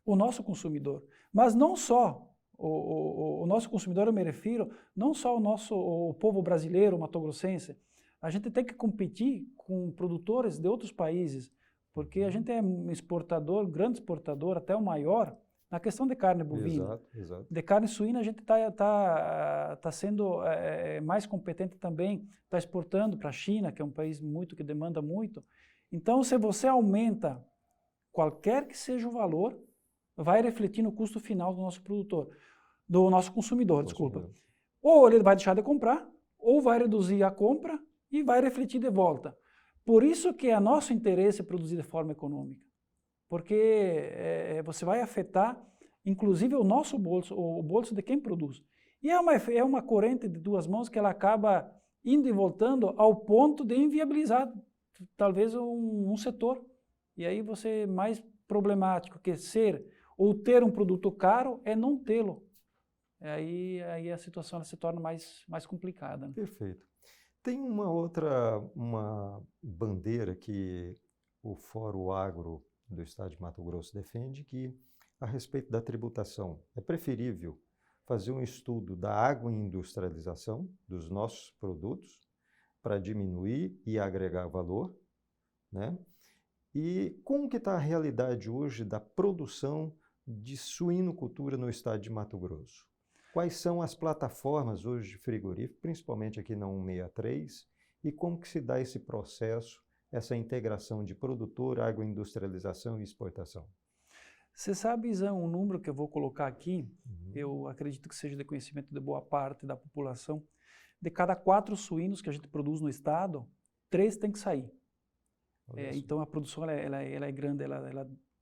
o nosso consumidor. Mas não só o nosso consumidor, eu me refiro, não só o povo brasileiro, o mato-grossense. A gente tem que competir com produtores de outros países, porque a gente é um exportador, grande exportador, até o maior, na questão de carne bovina. Exato. De carne suína, a gente tá sendo mais competente também, está exportando para a China, que é um país que demanda muito. Então, se você aumenta qualquer que seja o valor, vai refletir no custo final do nosso produtor, do nosso consumidor, desculpa. Ou ele vai deixar de comprar, ou vai reduzir a compra e vai refletir de volta. Por isso que é nosso interesse produzir de forma econômica, porque você vai afetar, inclusive, o nosso bolso, o bolso de quem produz. E é uma corrente de duas mãos que ela acaba indo e voltando ao ponto de inviabilizar, talvez, um setor. E aí você mais problemático que ou ter um produto caro é não tê-lo. Aí a situação se torna mais complicada. Né? Perfeito. Tem uma bandeira que o Fórum Agro do Estado de Mato Grosso defende, que a respeito da tributação é preferível fazer um estudo da agroindustrialização dos nossos produtos para diminuir e agregar valor, né? E como que está a realidade hoje da produção de suinocultura no estado de Mato Grosso? Quais são as plataformas hoje de frigorífico, principalmente aqui na 163, e como que se dá esse processo, essa integração de produtor, agroindustrialização e exportação? Você sabe, Zé, um número que eu vou colocar aqui, eu acredito que seja de conhecimento de boa parte da população, de cada 4 suínos que a gente produz no estado, 3 tem que sair. Então a produção ela é grande,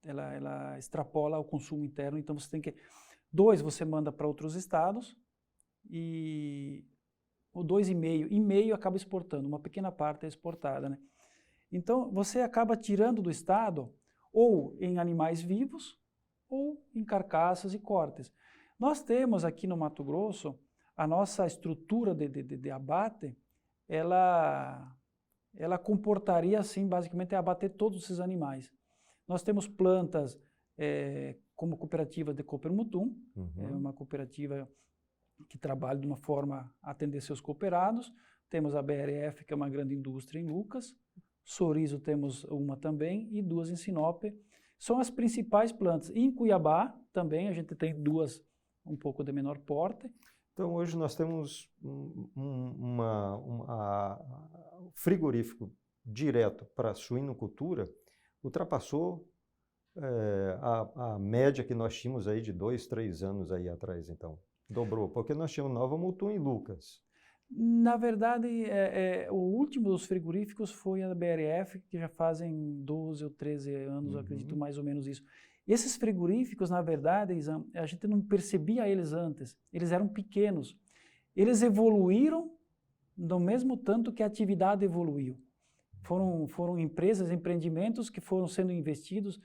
ela extrapola o consumo interno, então você tem que... 2 você manda para outros estados e o 2,5, e meio acaba exportando, uma pequena parte é exportada, né? Então você acaba tirando do estado ou em animais vivos ou em carcaças e cortes. Nós temos aqui no Mato Grosso, a nossa estrutura de abate, ela comportaria assim, basicamente, abater todos esses animais. Nós temos plantas como cooperativa de Cooper Mutum, é uma cooperativa que trabalha de uma forma a atender seus cooperados. Temos a BRF, que é uma grande indústria em Lucas. Sorriso temos uma também e 2 em Sinop. São as principais plantas. E em Cuiabá também a gente tem 2 um pouco de menor porte. Então hoje nós temos frigorífico direto para a suinocultura ultrapassou a média que nós tínhamos aí de 2, 3 anos aí atrás, então. Dobrou, porque nós tínhamos Nova Mutum e Lucas. Na verdade, o último dos frigoríficos foi a BRF, que já fazem 12 ou 13 anos, eu acredito mais ou menos isso. Esses frigoríficos, na verdade, a gente não percebia eles antes, eles eram pequenos. Eles evoluíram do mesmo tanto que a atividade evoluiu. Foram empresas, empreendimentos que foram sendo investidos.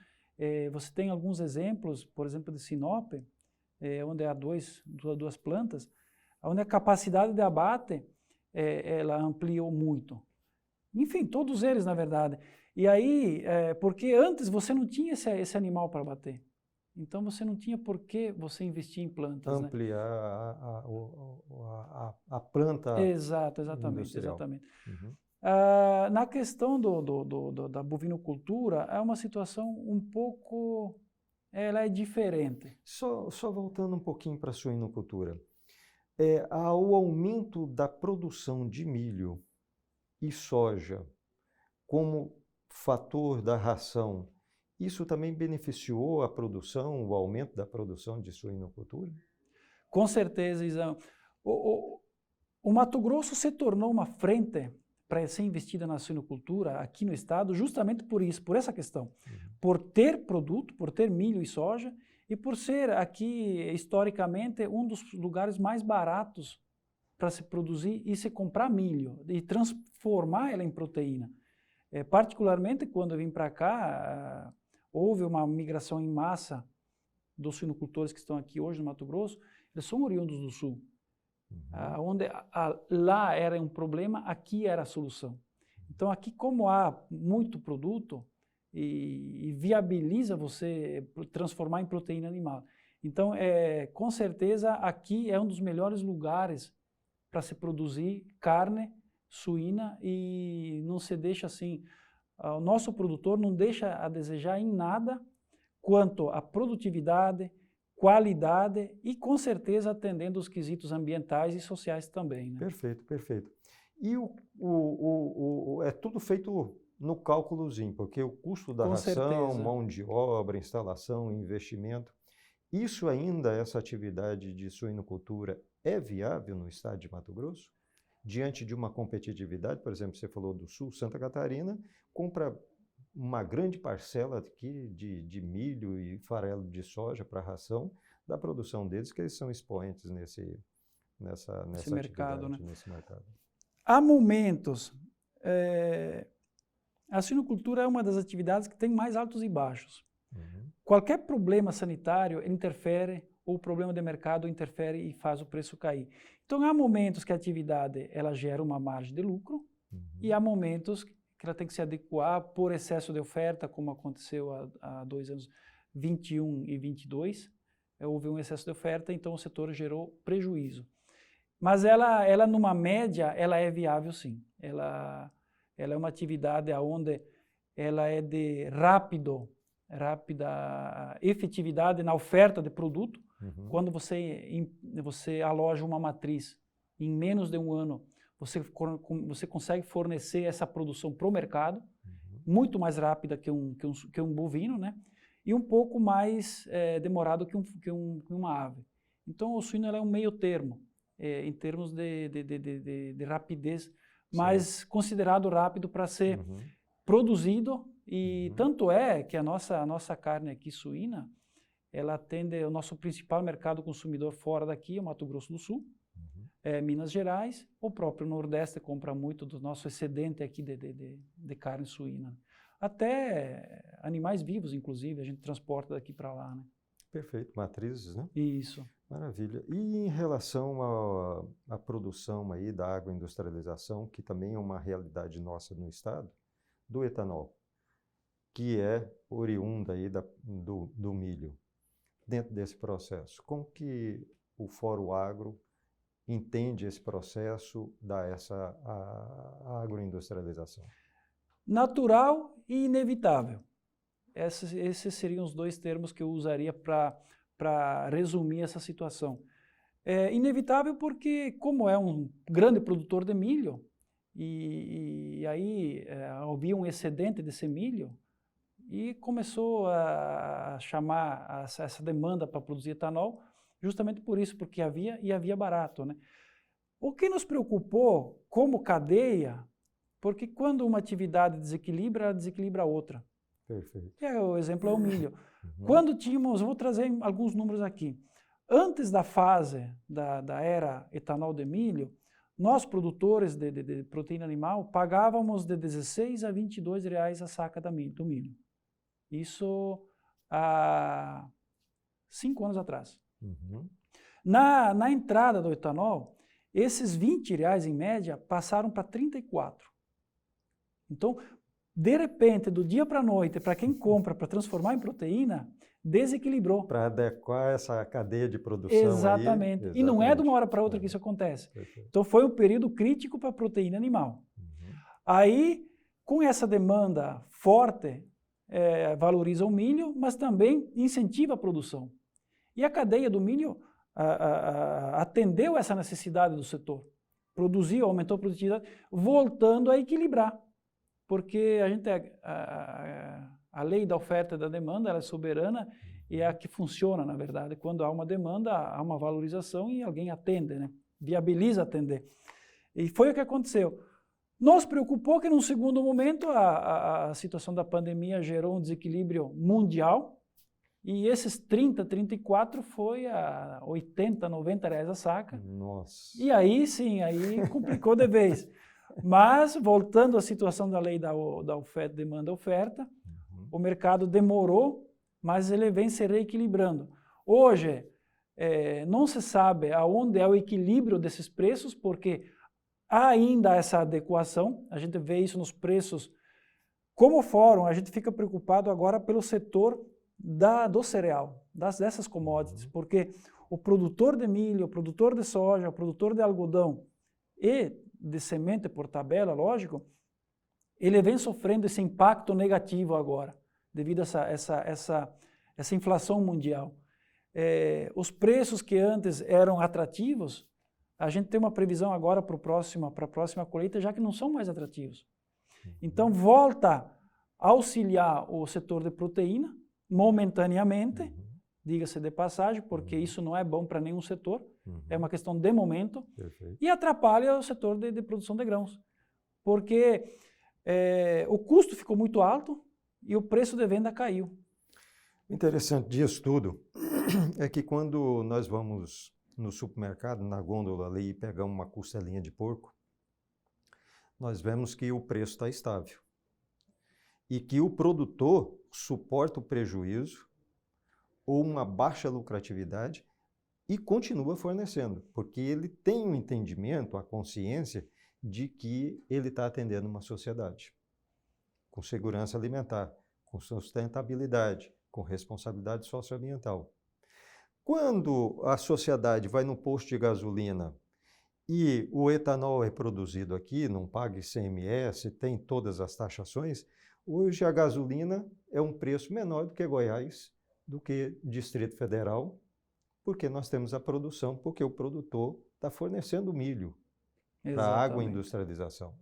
Você tem alguns exemplos, por exemplo, de Sinop, onde há duas plantas, onde a capacidade de abate ela ampliou muito. Enfim, todos eles, na verdade. E aí, porque antes você não tinha esse animal para abater. Então você não tinha por que você investir em plantas. Ampliar a planta exatamente. Uhum. Na questão da bovinocultura, é uma situação um pouco... ela é diferente. Só voltando um pouquinho para a suinocultura. O aumento da produção de milho e soja como fator da ração, isso também beneficiou a produção, o aumento da produção de suinocultura? Com certeza, Isão. O Mato Grosso se tornou uma frente para ser investida na suinocultura aqui no estado justamente por isso, por essa questão. Por ter produto, por ter milho e soja, e por ser aqui, historicamente, um dos lugares mais baratos para se produzir e se comprar milho, e transformar ela em proteína. Particularmente, quando eu vim para cá, houve uma migração em massa dos suinocultores que estão aqui hoje no Mato Grosso, eles são oriundos do Sul. Onde lá era um problema, aqui era a solução. Então, aqui, como há muito produto, e viabiliza você transformar em proteína animal. Então, com certeza, aqui é um dos melhores lugares para se produzir carne suína e não se deixa assim, o nosso produtor não deixa a desejar em nada quanto à produtividade, qualidade e, com certeza, atendendo os quesitos ambientais e sociais também. Né? Perfeito, perfeito. E é tudo feito no cálculozinho, porque o custo da ração, mão de obra, instalação, investimento, isso ainda, essa atividade de suinocultura, é viável no estado de Mato Grosso? Diante de uma competitividade, por exemplo, você falou do Sul, Santa Catarina, compra uma grande parcela aqui de milho e farelo de soja para ração da produção deles, que eles são expoentes nessa mercado, né? nesse mercado. Há momentos... A suinocultura é uma das atividades que tem mais altos e baixos. Qualquer problema sanitário interfere, ou problema de mercado interfere e faz o preço cair. Então, há momentos que a atividade ela gera uma margem de lucro e há momentos que ela tem que se adequar por excesso de oferta, como aconteceu há 2 anos, 21 e 22. Houve um excesso de oferta, então o setor gerou prejuízo. Mas ela numa média, ela é viável sim. Ela é uma atividade onde ela é de rápida efetividade na oferta de produto. Quando você aloja uma matriz, em menos de 1 ano, você consegue fornecer essa produção para o mercado, muito mais rápida que um bovino, né? E um pouco mais demorado que uma ave. Então, o suíno é um meio termo, em termos de rapidez, mas considerado rápido para ser produzido, e tanto é que a nossa carne aqui suína, ela atende o nosso principal mercado consumidor fora daqui, o Mato Grosso do Sul, Minas Gerais, o próprio Nordeste compra muito do nosso excedente aqui de carne suína. Até animais vivos, inclusive, a gente transporta daqui para lá, né? Perfeito, matrizes, né? Isso. Maravilha. E em relação à produção aí da agroindustrialização, que também é uma realidade nossa no estado, do etanol, que é oriunda aí do milho, dentro desse processo, como que o Fórum Agro entende esse processo a agroindustrialização? Natural e inevitável. Esses seriam os 2 termos que eu usaria para resumir essa situação. É inevitável porque, como é um grande produtor de milho, e aí havia um excedente desse milho e começou a chamar essa demanda para produzir etanol, justamente por isso, porque havia barato, né? O que nos preocupou como cadeia, porque quando uma atividade desequilibra, ela desequilibra a outra. Perfeito. O exemplo é o milho. Quando tínhamos, vou trazer alguns números aqui. Antes da fase da era etanol de milho, nós produtores de proteína animal pagávamos de 16 a 22 reais a saca do milho. Isso há 5 anos atrás. Na entrada do etanol, esses 20 reais em média passaram para 34. Então, de repente, do dia para a noite, para quem compra para transformar em proteína, desequilibrou. Para adequar essa cadeia de produção. Exatamente. E não é de uma hora para outra que isso acontece. Perfeito. Então, foi um período crítico para a proteína animal. Aí, com essa demanda forte, valoriza o milho, mas também incentiva a produção. E a cadeia do milho atendeu essa necessidade do setor. Produziu, aumentou a produtividade, voltando a equilibrar. Porque a lei da oferta e da demanda ela é soberana e é a que funciona, na verdade. Quando há uma demanda, há uma valorização e alguém atende, né? Viabiliza atender. E foi o que aconteceu. Nos preocupou que, num segundo momento, a situação da pandemia gerou um desequilíbrio mundial e esses 30, 34 foi a 80, 90 reais a saca. Nossa. E aí, sim, aí complicou de vez. Mas, voltando à situação da lei da oferta, demanda-oferta, o mercado demorou, mas ele vem se reequilibrando. Hoje, não se sabe aonde é o equilíbrio desses preços, porque há ainda essa adequação, a gente vê isso nos preços. Como fórum, a gente fica preocupado agora pelo setor do cereal, dessas commodities, porque o produtor de milho, o produtor de soja, o produtor de algodão e de semente por tabela, lógico, ele vem sofrendo esse impacto negativo agora, devido a essa inflação mundial. Os preços que antes eram atrativos, a gente tem uma previsão agora para a próxima colheita, já que não são mais atrativos. Então, volta a auxiliar o setor de proteína, momentaneamente, diga-se de passagem, porque isso não é bom para nenhum setor, é uma questão de momento, e atrapalha o setor de produção de grãos, porque o custo ficou muito alto e o preço de venda caiu. O interessante disso tudo é que quando nós vamos no supermercado, na gôndola ali, e pegamos uma costelinha de porco, nós vemos que o preço está estável e que o produtor suporta o prejuízo ou uma baixa lucratividade e continua fornecendo, porque ele tem um entendimento, a consciência de que ele está atendendo uma sociedade com segurança alimentar, com sustentabilidade, com responsabilidade socioambiental. Quando a sociedade vai no posto de gasolina e o etanol é produzido aqui, não paga ICMS, tem todas as taxações, hoje a gasolina é um preço menor do que Goiás, do que Distrito Federal, porque nós temos a produção, porque o produtor está fornecendo milho para a agroindustrialização.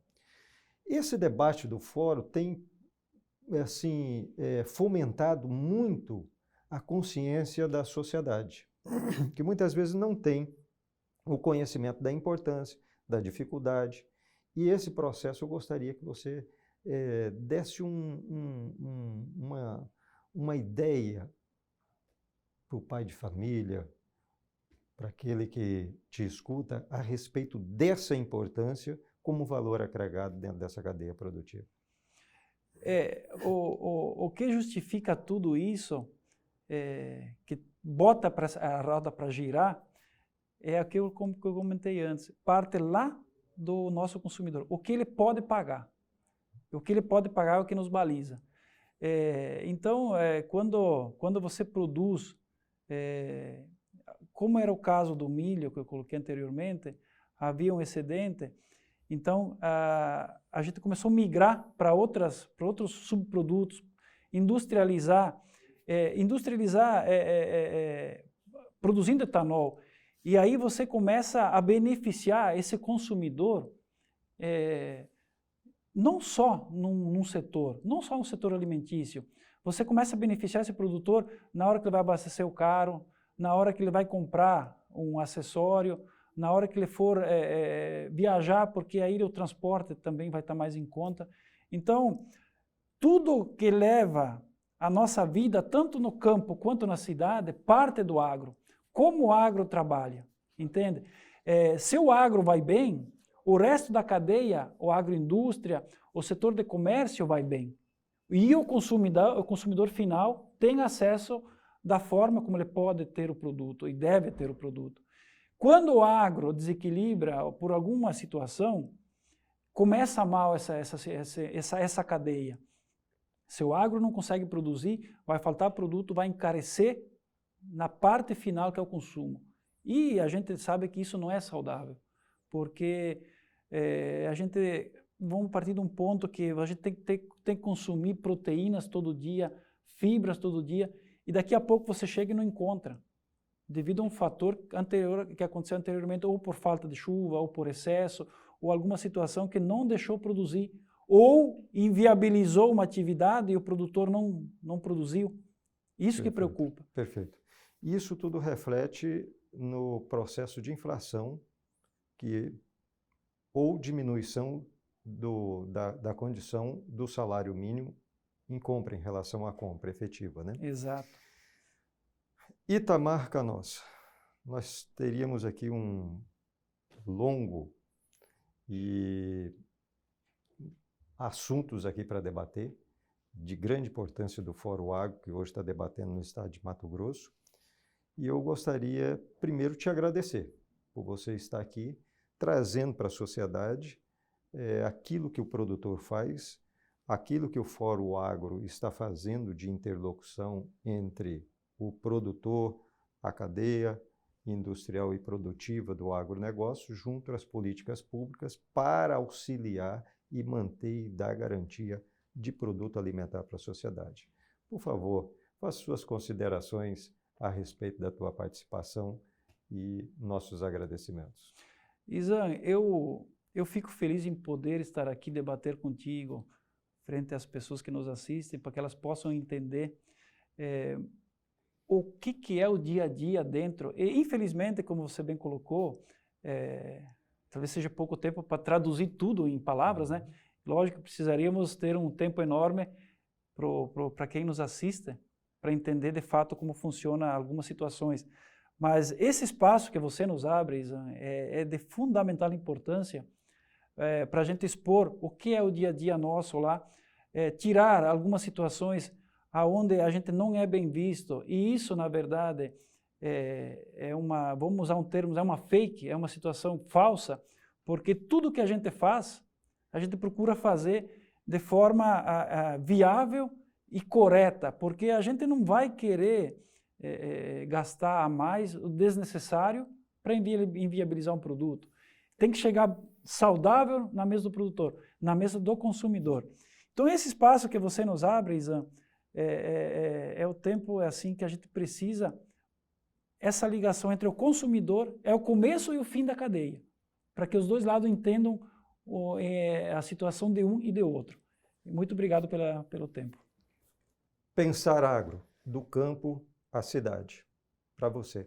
Esse debate do fórum tem fomentado muito a consciência da sociedade, que muitas vezes não tem o conhecimento da importância, da dificuldade. E esse processo eu gostaria que você desse uma ideia para o pai de família, para aquele que te escuta, a respeito dessa importância como valor agregado dentro dessa cadeia produtiva. O que justifica tudo isso, que bota a roda para girar, é aquilo que eu comentei antes, parte lá do nosso consumidor, o que ele pode pagar. O que ele pode pagar é o que nos baliza. Então, quando você produz, como era o caso do milho que eu coloquei anteriormente, havia um excedente, então a gente começou a migrar para outros subprodutos, industrializar produzindo etanol. E aí você começa a beneficiar esse consumidor não só num setor, não só no setor alimentício. Você começa a beneficiar esse produtor na hora que ele vai abastecer o carro, na hora que ele vai comprar um acessório, na hora que ele for viajar, porque aí o transporte também vai estar mais em conta. Então, tudo que leva a nossa vida, tanto no campo quanto na cidade, parte do agro. Como o agro trabalha, entende? Se o agro vai bem, o resto da cadeia, a agroindústria, o setor de comércio vai bem. E o consumidor final tem acesso da forma como ele pode ter o produto e deve ter o produto. Quando o agro desequilibra por alguma situação, começa mal essa cadeia. Se o agro não consegue produzir, vai faltar produto, vai encarecer na parte final, que é o consumo. E a gente sabe que isso não é saudável, porque vamos partir de um ponto que a gente tem que consumir proteínas todo dia, fibras todo dia, e daqui a pouco você chega e não encontra, devido a um fator anterior que aconteceu anteriormente, ou por falta de chuva, ou por excesso, ou alguma situação que não deixou produzir, ou inviabilizou uma atividade e o produtor não produziu. Isso que preocupa. Perfeito. Isso tudo reflete no processo de inflação ou diminuição da condição do salário mínimo em compra, em relação à compra efetiva, né? Exato. Itamar Canossa, nós teríamos aqui um longo e assuntos aqui para debater, de grande importância do Fórum Agro, que hoje está debatendo no estado de Mato Grosso. E eu gostaria, primeiro, te agradecer por você estar aqui, trazendo para a sociedade aquilo que o produtor faz, aquilo que o Fórum Agro está fazendo de interlocução entre o produtor, a cadeia industrial e produtiva do agronegócio, junto às políticas públicas para auxiliar e manter e dar garantia de produto alimentar para a sociedade. Por favor, faça suas considerações a respeito da tua participação e nossos agradecimentos. Isan, eu fico feliz em poder estar aqui, debater contigo, frente às pessoas que nos assistem, para que elas possam entender o que é o dia a dia dentro. E, infelizmente, como você bem colocou, talvez seja pouco tempo para traduzir tudo em palavras, né? Lógico que precisaríamos ter um tempo enorme para quem nos assiste, para entender de fato como funciona algumas situações. Mas esse espaço que você nos abre, Isan, é de fundamental importância para a gente expor o que é o dia a dia nosso lá, tirar algumas situações aonde a gente não é bem visto, e isso, na verdade, vamos usar um termo, é uma fake, é uma situação falsa, porque tudo que a gente faz, a gente procura fazer de forma viável e correta, porque a gente não vai querer gastar a mais o desnecessário para inviabilizar um produto. Tem que chegar saudável na mesa do produtor, na mesa do consumidor. Então, esse espaço que você nos abre, Isan, o tempo assim que a gente precisa, essa ligação entre o consumidor, é o começo e o fim da cadeia, para que os dois lados entendam a situação de um e de outro. Muito obrigado pelo tempo. Pensar agro, do campo à cidade, para você.